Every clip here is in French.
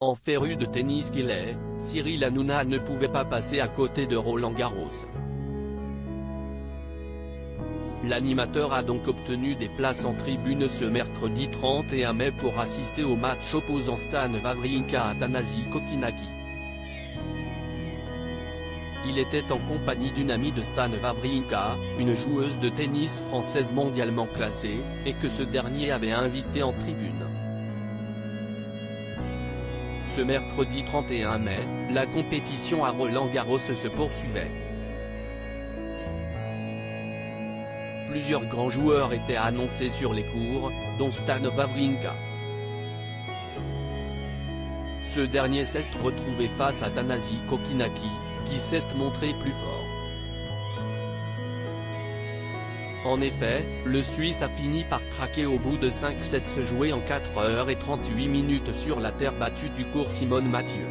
En féru de tennis qu'il est, Cyril Hanouna ne pouvait pas passer à côté de Roland-Garros. L'animateur a donc obtenu des places en tribune ce mercredi 31 mai pour assister au match opposant Stan Wawrinka à Thanasi Kokinaki. Il était en compagnie d'une amie de Stan Wawrinka, une joueuse de tennis française mondialement classée, et que ce dernier avait invité en tribune. Ce mercredi 31 mai, la compétition à Roland-Garros se poursuivait. Plusieurs grands joueurs étaient annoncés sur les cours, dont Stan Wawrinka. Ce dernier s'est retrouvé face à Thanasi Kokinaki, qui s'est montré plus fort. En effet, le Suisse a fini par craquer au bout de 5 sets joués en 4h38 sur la terre battue du cours Simone Mathieu.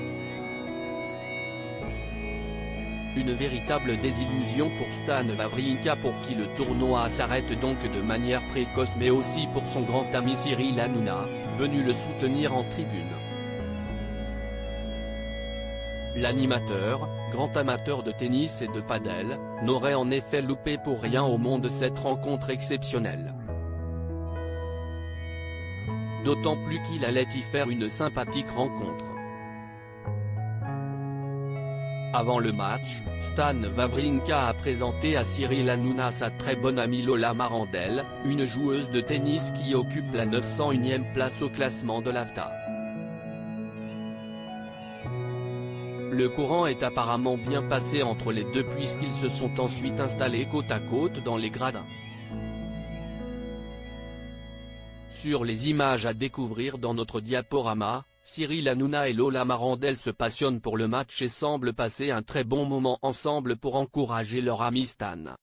Une véritable désillusion pour Stan Wawrinka pour qui le tournoi s'arrête donc de manière précoce, mais aussi pour son grand ami Cyril Hanouna, venu le soutenir en tribune. L'animateur, grand amateur de tennis et de padel, n'aurait en effet loupé pour rien au monde cette rencontre exceptionnelle. D'autant plus qu'il allait y faire une sympathique rencontre. Avant le match, Stan Wawrinka a présenté à Cyril Hanouna sa très bonne amie Lola Marandel, une joueuse de tennis qui occupe la 901e place au classement de l'AFTA. Le courant est apparemment bien passé entre les deux puisqu'ils se sont ensuite installés côte à côte dans les gradins. Sur les images à découvrir dans notre diaporama, Cyril Hanouna et Lola Marandel se passionnent pour le match et semblent passer un très bon moment ensemble pour encourager leur ami Stan.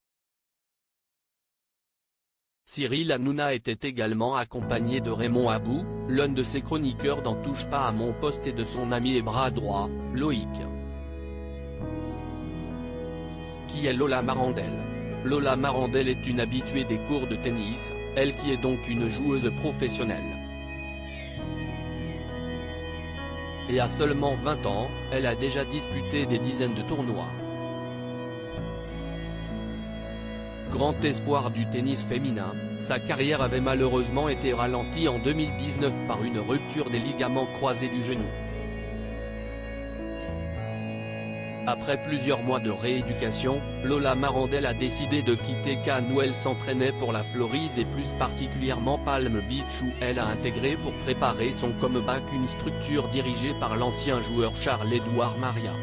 Cyril Hanouna était également accompagné de Raymond Abou, l'un de ses chroniqueurs dans Touche pas à mon poste, et de son ami et bras droit, Loïc. Qui est Lola Marandel? Lola Marandel est une habituée des cours de tennis, elle qui est donc une joueuse professionnelle. Et à seulement 20 ans, elle a déjà disputé des dizaines de tournois. Grand espoir du tennis féminin, sa carrière avait malheureusement été ralentie en 2019 par une rupture des ligaments croisés du genou. Après plusieurs mois de rééducation, Lola Marandel a décidé de quitter Cannes où elle s'entraînait pour la Floride et plus particulièrement Palm Beach où elle a intégré pour préparer son comeback une structure dirigée par l'ancien joueur Charles-Édouard Maria.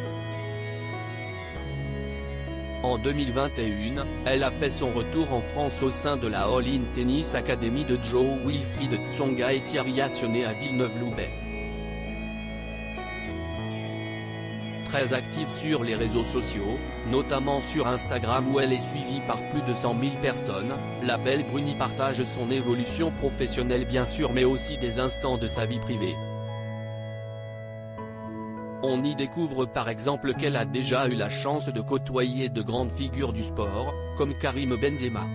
En 2021, elle a fait son retour en France au sein de la All In Tennis Academy de Joe Wilfried Tsonga et Thierry Assionnet à Villeneuve-Loubet. Très active sur les réseaux sociaux, notamment sur Instagram où elle est suivie par plus de 100 000 personnes, la belle Bruni partage son évolution professionnelle bien sûr mais aussi des instants de sa vie privée. On y découvre par exemple qu'elle a déjà eu la chance de côtoyer de grandes figures du sport, comme Karim Benzema.